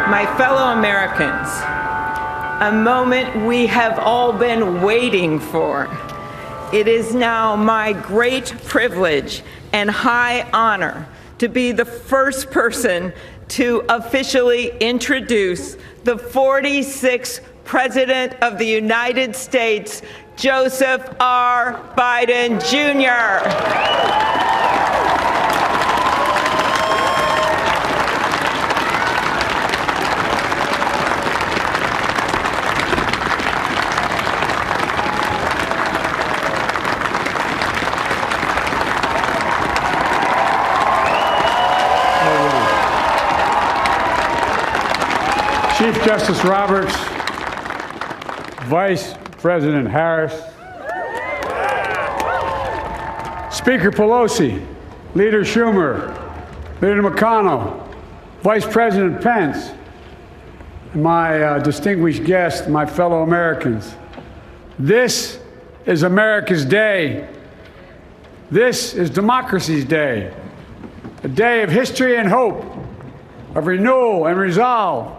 My fellow Americans, a moment we have all been waiting for. It is now my great privilege and high honor to be the first person to officially introduce the 46th President of the United States, Joseph R. Biden, Jr. Chief Justice Roberts, Vice President Harris, Speaker Pelosi, Leader Schumer, Leader McConnell, Vice President Pence, and my distinguished guests, my fellow Americans. This is America's day. This is democracy's day, a day of history and hope, of renewal and resolve.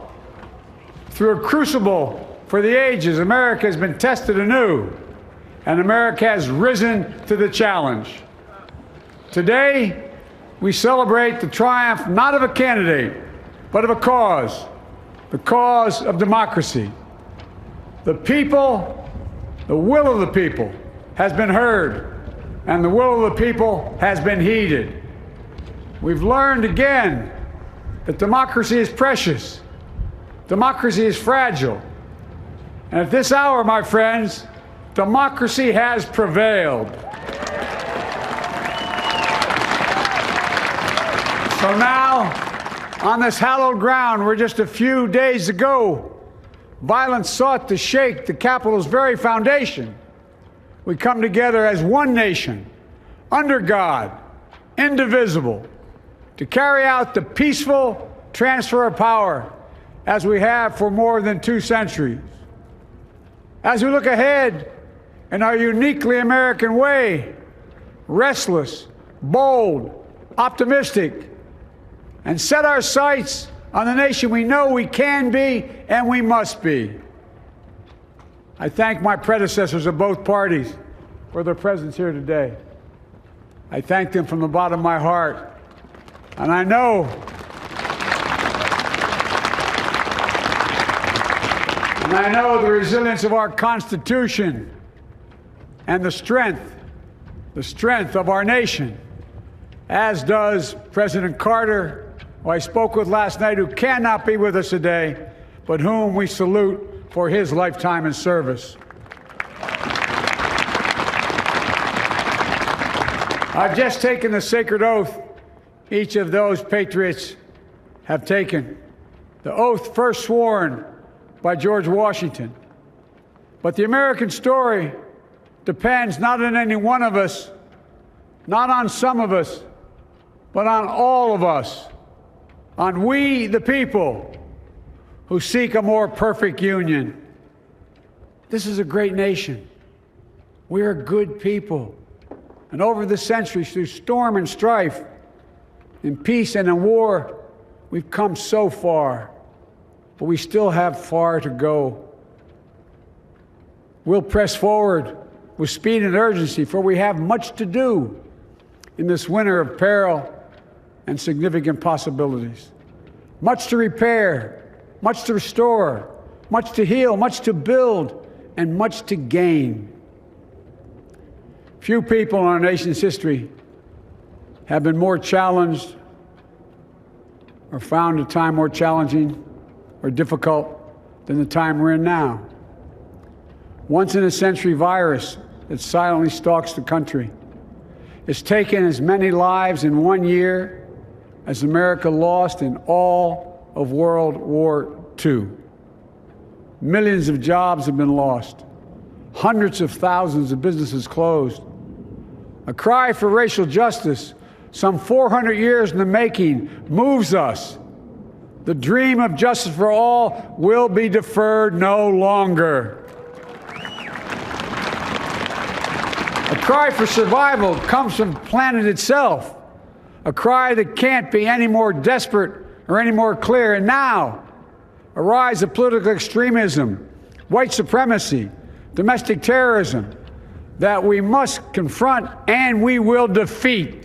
Through a crucible for the ages, America has been tested anew, and America has risen to the challenge. Today, we celebrate the triumph not of a candidate, but of a cause, the cause of democracy. The people, the will of the people has been heard, and the will of the people has been heeded. We've learned again that democracy is precious. Democracy is fragile. And at this hour, my friends, democracy has prevailed. So now, on this hallowed ground where just a few days ago, violence sought to shake the Capitol's very foundation, we come together as one nation, under God, indivisible, to carry out the peaceful transfer of power as we have for more than 2 centuries. As we look ahead in our uniquely American way, restless, bold, optimistic, and set our sights on the nation we know we can be and we must be. I thank my predecessors of both parties for their presence here today. I thank them from the bottom of my heart. And I know the resilience of our Constitution and the strength of our nation, as does President Carter, who I spoke with last night, who cannot be with us today, but whom we salute for his lifetime in service. I've just taken the sacred oath each of those patriots have taken, the oath first sworn by George Washington. But the American story depends not on any one of us, not on some of us, but on all of us, on we the people who seek a more perfect union. This is a great nation. We are good people. And over the centuries, through storm and strife, in peace and in war, we've come so far. But we still have far to go. We'll press forward with speed and urgency, for we have much to do in this winter of peril and significant possibilities. Much to repair, much to restore, much to heal, much to build, and much to gain. Few people in our nation's history have been more challenged or found a time more challenging or difficult than the time we're in now. Once-in-a-century virus that silently stalks the country. It's taken as many lives in 1 year as America lost in all of World War II. Millions of jobs have been lost. Hundreds of thousands of businesses closed. A cry for racial justice, some 400 years in the making, moves us. The dream of justice for all will be deferred no longer. A cry for survival comes from the planet itself, a cry that can't be any more desperate or any more clear. And now, a rise of political extremism, white supremacy, domestic terrorism that we must confront and we will defeat.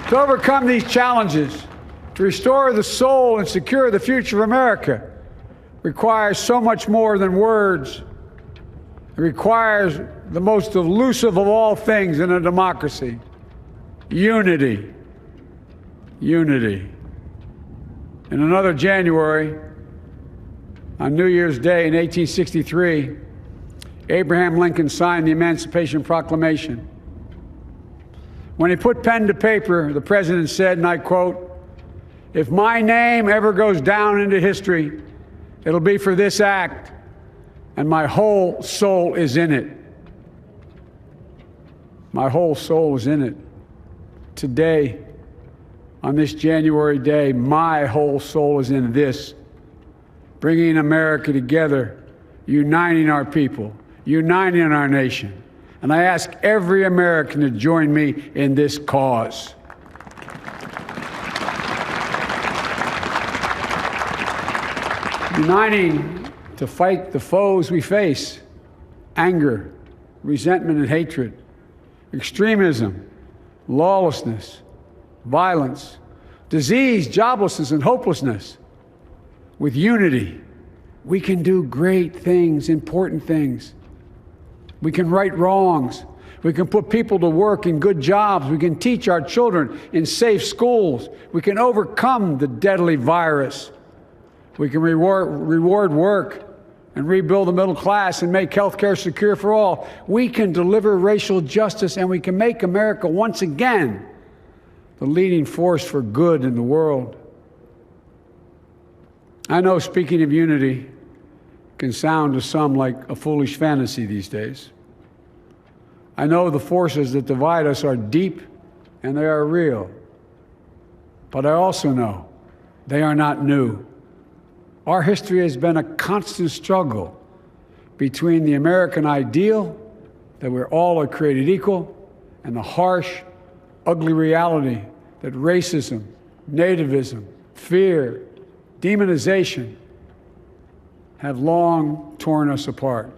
To overcome these challenges, to restore the soul and secure the future of America, requires so much more than words. It requires the most elusive of all things in a democracy: unity. Unity. In another January, on New Year's Day in 1863, Abraham Lincoln signed the Emancipation Proclamation. When he put pen to paper, the president said, and I quote, "If my name ever goes down into history, it'll be for this act, and my whole soul is in it." My whole soul is in it. Today, on this January day, my whole soul is in this, bringing America together, uniting our people, uniting our nation. And I ask every American to join me in this cause. Uniting to fight the foes we face: anger, resentment and hatred, extremism, lawlessness, violence, disease, joblessness, and hopelessness. With unity, we can do great things, important things. We can right wrongs. We can put people to work in good jobs. We can teach our children in safe schools. We can overcome the deadly virus. We can reward work and rebuild the middle class and make health care secure for all. We can deliver racial justice, and we can make America once again the leading force for good in the world. I know speaking of unity can sound to some like a foolish fantasy these days. I know the forces that divide us are deep and they are real. But I also know they are not new. Our history has been a constant struggle between the American ideal that we're all are created equal and the harsh, ugly reality that racism, nativism, fear, demonization have long torn us apart.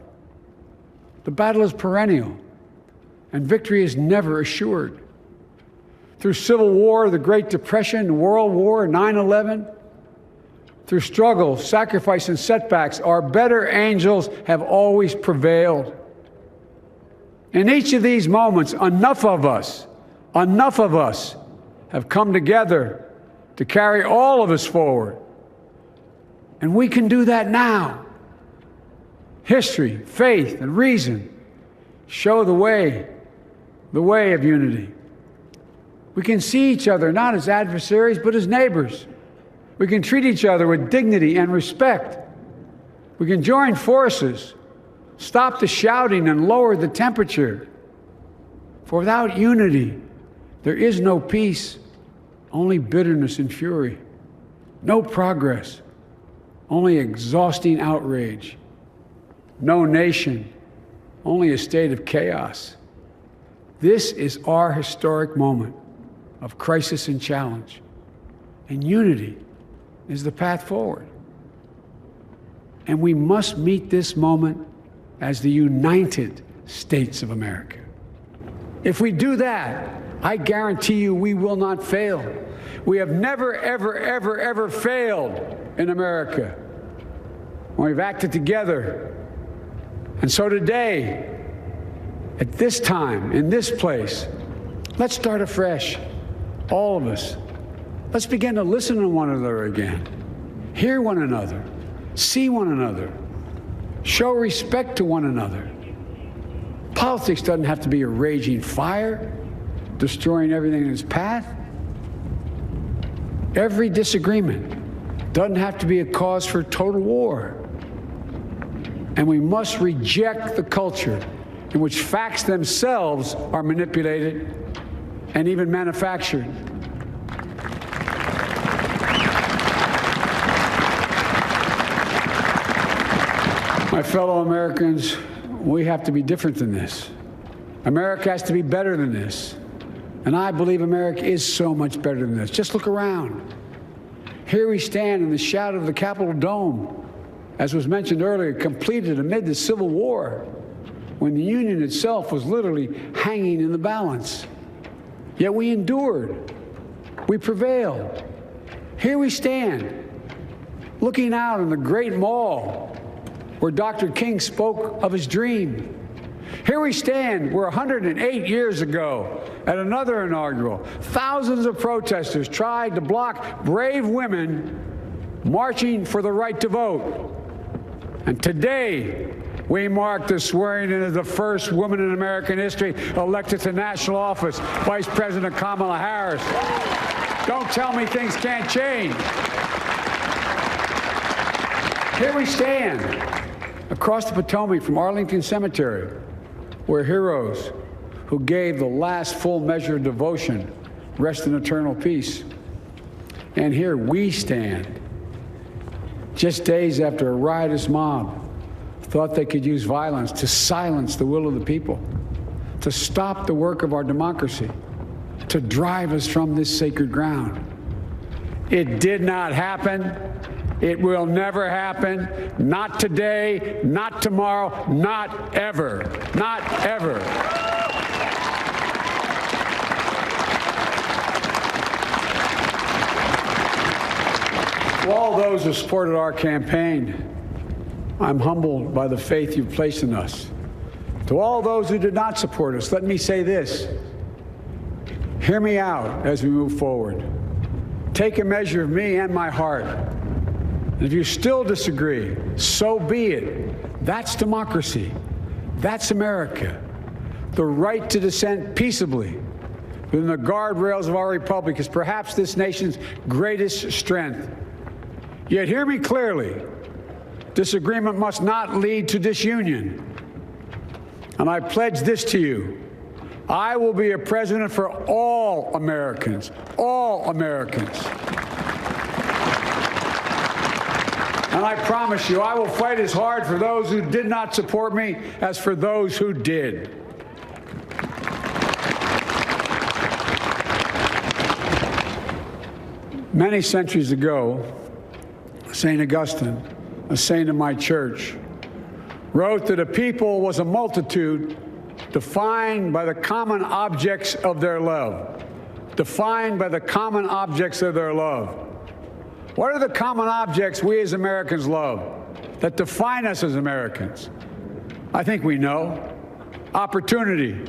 The battle is perennial, and victory is never assured. Through Civil War, the Great Depression, World War, 9/11, through struggle, sacrifice, and setbacks, our better angels have always prevailed. In each of these moments, enough of us have come together to carry all of us forward. And we can do that now. History, faith, and reason show the way of unity. We can see each other not as adversaries, but as neighbors. We can treat each other with dignity and respect. We can join forces, stop the shouting, and lower the temperature. For without unity, there is no peace, only bitterness and fury. No progress, only exhausting outrage. No nation, only a state of chaos. This is our historic moment of crisis and challenge, and unity is the path forward. And we must meet this moment as the United States of America. If we do that, I guarantee you we will not fail. We have never, ever, ever, ever failed in America when we've acted together. And so today, at this time, in this place, let's start afresh, all of us. Let's begin to listen to one another again, hear one another, see one another, show respect to one another. Politics doesn't have to be a raging fire, destroying everything in its path. Every disagreement doesn't have to be a cause for total war. And we must reject the culture in which facts themselves are manipulated and even manufactured. My fellow Americans, we have to be different than this. America has to be better than this. And I believe America is so much better than this. Just look around. Here we stand in the shadow of the Capitol Dome, as was mentioned earlier, completed amid the Civil War, when the Union itself was literally hanging in the balance. Yet we endured. We prevailed. Here we stand, looking out on the great mall where Dr. King spoke of his dream. Here we stand where 108 years ago, at another inaugural, thousands of protesters tried to block brave women marching for the right to vote. And today, we mark the swearing in of the first woman in American history elected to national office, Vice President Kamala Harris. Don't tell me things can't change. Here we stand across the Potomac from Arlington Cemetery, where heroes who gave the last full measure of devotion rest in eternal peace. And here we stand, just days after a riotous mob thought they could use violence to silence the will of the people, to stop the work of our democracy, to drive us from this sacred ground. It did not happen. It will never happen. Not today, not tomorrow, not ever. Not ever. To all those who supported our campaign, I'm humbled by the faith you've placed in us. To all those who did not support us, let me say this. Hear me out as we move forward. Take a measure of me and my heart. And if you still disagree, so be it. That's democracy. That's America. The right to dissent peaceably within the guardrails of our republic is perhaps this nation's greatest strength. Yet hear me clearly. Disagreement must not lead to disunion. And I pledge this to you. I will be a president for all Americans. All Americans. And I promise you, I will fight as hard for those who did not support me as for those who did. Many centuries ago, St. Augustine, a saint of my church, wrote that a people was a multitude defined by the common objects of their love. Defined by the common objects of their love. What are the common objects we as Americans love that define us as Americans? I think we know. Opportunity,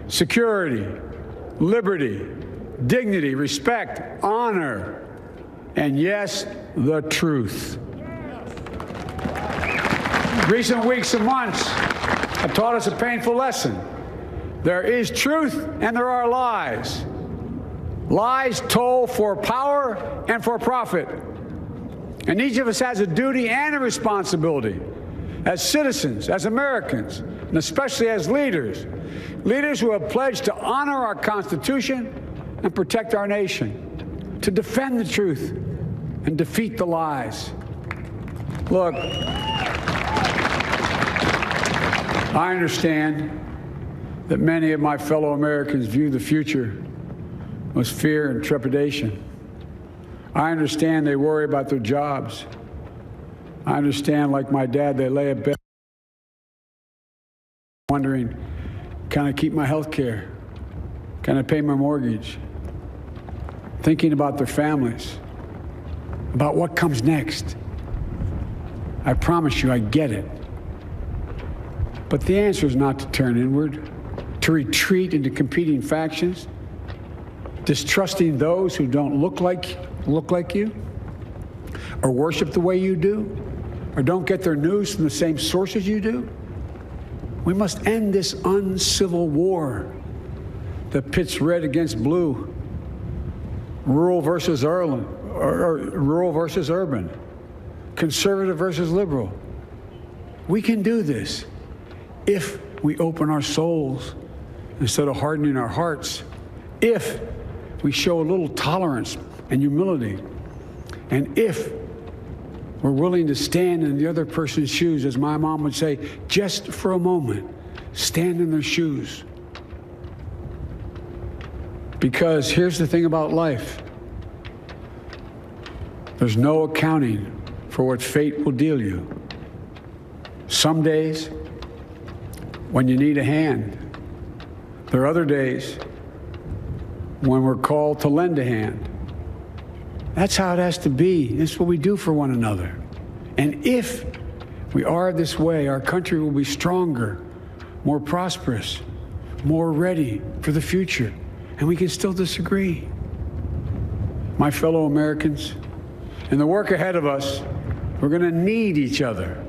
security, liberty, dignity, respect, honor, and yes, the truth. Recent weeks and months have taught us a painful lesson. There is truth and there are lies. Lies told for power and for profit. And each of us has a duty and a responsibility as citizens, as Americans, and especially as leaders. Leaders who have pledged to honor our Constitution and protect our nation, to defend the truth and defeat the lies. Look, I understand that many of my fellow Americans view the future with fear and trepidation. I understand they worry about their jobs. I understand, like my dad, they lay in bed wondering, can I keep my health care? Can I pay my mortgage? Thinking about their families, about what comes next. I promise you, I get it. But the answer is not to turn inward, to retreat into competing factions, distrusting those who don't look like you, or worship the way you do, or don't get their news from the same sources you do. We must end this uncivil war that pits red against blue, rural versus urban, conservative versus liberal. We can do this if we open our souls instead of hardening our hearts, if we show a little tolerance and humility, and if we're willing to stand in the other person's shoes, as my mom would say, just for a moment, stand in their shoes. Because here's the thing about life. There's no accounting for what fate will deal you. Some days, when you need a hand. There are other days when we're called to lend a hand. That's how it has to be. This is what we do for one another. And if we are this way, our country will be stronger, more prosperous, more ready for the future. And we can still disagree. My fellow Americans, in the work ahead of us, we're going to need each other.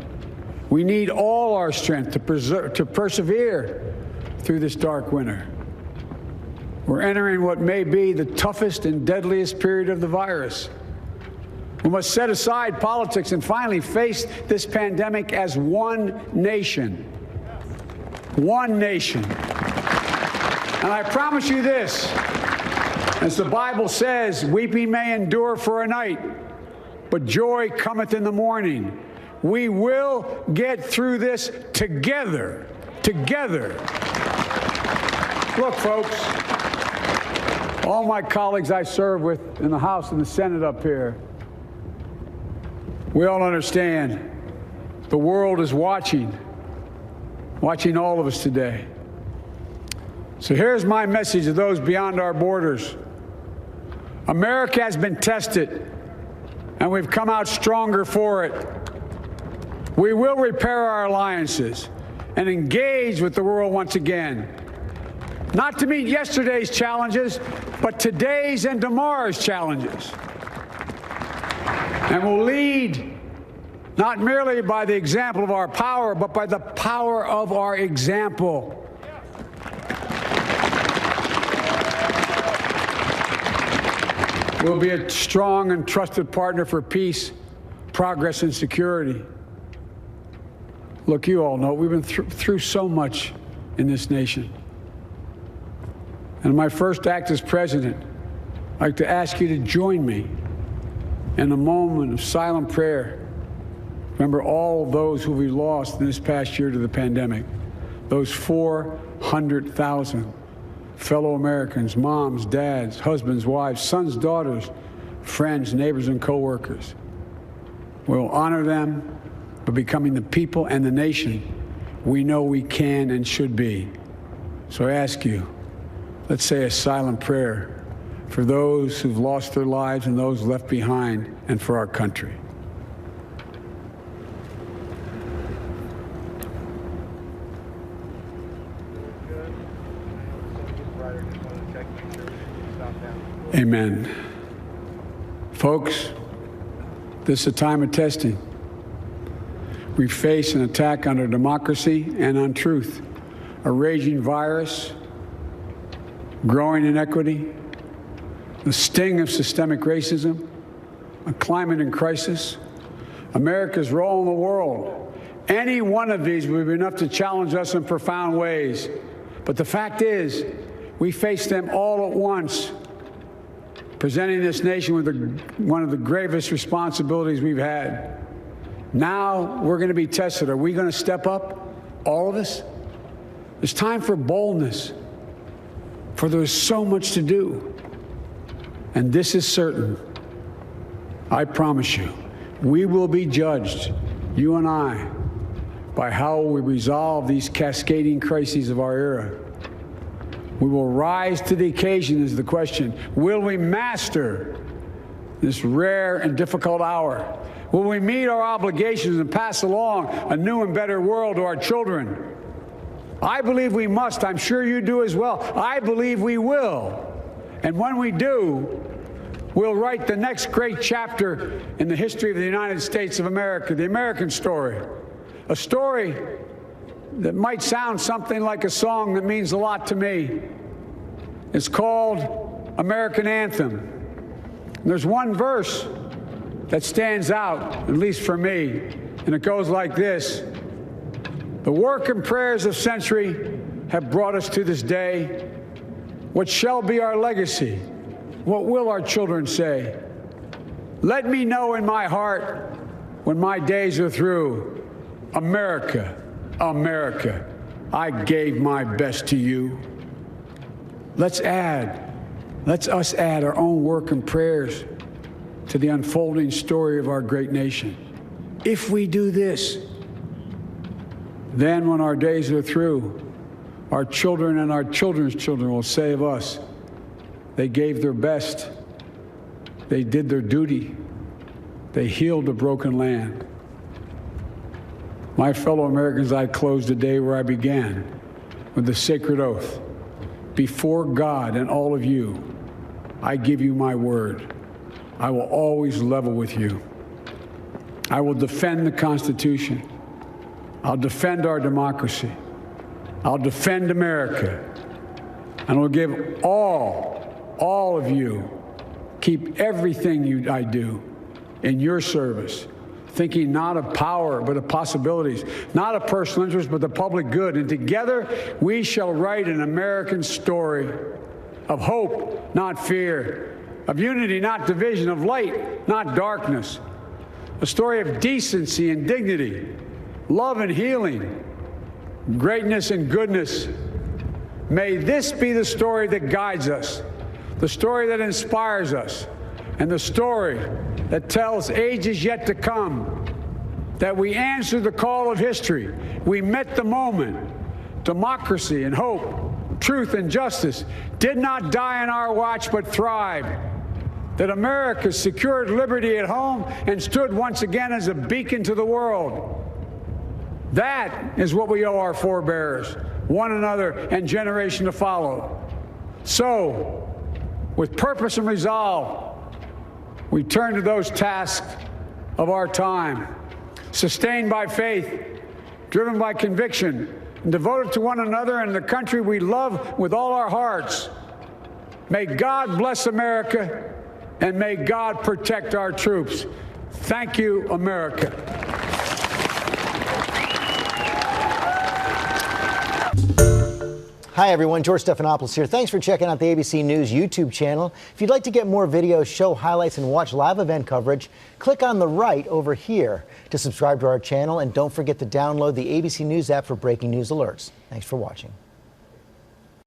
We need all our strength to persevere through this dark winter. We're entering what may be the toughest and deadliest period of the virus. We must set aside politics and finally face this pandemic as one nation. One nation. And I promise you this, as the Bible says, weeping may endure for a night, but joy cometh in the morning. We will get through this together. Together. Look, folks, all my colleagues I serve with in the House and the Senate up here, we all understand the world is watching all of us today. So here's my message to those beyond our borders. America has been tested, and we've come out stronger for it. We will repair our alliances and engage with the world once again, not to meet yesterday's challenges, but today's and tomorrow's challenges. And we'll lead not merely by the example of our power, but by the power of our example. We'll be a strong and trusted partner for peace, progress, and security. Look, you all know we've been through so much in this nation. And my first act as president, I'd like to ask you to join me in a moment of silent prayer. Remember all those who we lost in this past year to the pandemic, those 400,000 fellow Americans, moms, dads, husbands, wives, sons, daughters, friends, neighbors, and coworkers. We'll honor them by becoming the people and the nation we know we can and should be. So I ask you, let's say a silent prayer for those who've lost their lives and those left behind, and for our country. Amen. Folks, this is a time of testing. We face an attack on our democracy and on truth, a raging virus, growing inequity, the sting of systemic racism, a climate in crisis, America's role in the world. Any one of these would be enough to challenge us in profound ways. But the fact is, we face them all at once, presenting this nation with one of the gravest responsibilities we've had. Now we're going to be tested. Are we going to step up, all of us? It's time for boldness, for there's so much to do. And this is certain. I promise you, we will be judged, you and I, by how we resolve these cascading crises of our era. We will rise to the occasion is the question. Will we master this rare and difficult hour? Will we meet our obligations and pass along a new and better world to our children? I believe we must. I'm sure you do as well. I believe we will. And when we do, we'll write the next great chapter in the history of the United States of America, the American story. A story that might sound something like a song that means a lot to me. It's called American Anthem. And there's one verse that stands out, at least for me, and it goes like this. The work and prayers of century have brought us to this day. What shall be our legacy? What will our children say? Let me know in my heart when my days are through. America, America, I gave my best to you. Let's us add our own work and prayers to the unfolding story of our great nation. If we do this, then when our days are through, our children and our children's children will say of us, they gave their best, they did their duty, they healed a broken land. My fellow Americans, I close the day where I began, with the sacred oath. Before God and all of you, I give you my word. I will always level with you. I will defend the Constitution. I'll defend our democracy. I'll defend America. And I'll give all of you, keep everything I do in your service, thinking not of power, but of possibilities, not of personal interest, but the public good. And together, we shall write an American story of hope, not fear, of unity, not division, of light, not darkness, a story of decency and dignity, love and healing, greatness and goodness. May this be the story that guides us, the story that inspires us, and the story that tells ages yet to come that we answered the call of history. We met the moment. Democracy and hope, truth and justice did not die on our watch but thrived. That America secured liberty at home and stood once again as a beacon to the world. That is what we owe our forebears, one another, and generation to follow. So, with purpose and resolve, we turn to those tasks of our time, sustained by faith, driven by conviction, and devoted to one another and the country we love with all our hearts. May God bless America, and may God protect our troops. Thank you, America. Hi everyone, George Stephanopoulos here. Thanks for checking out the ABC News YouTube channel. If you'd like to get more videos, show highlights, and watch live event coverage, click on the right over here to subscribe to our channel, and don't forget to download the ABC News app for breaking news alerts. Thanks for watching.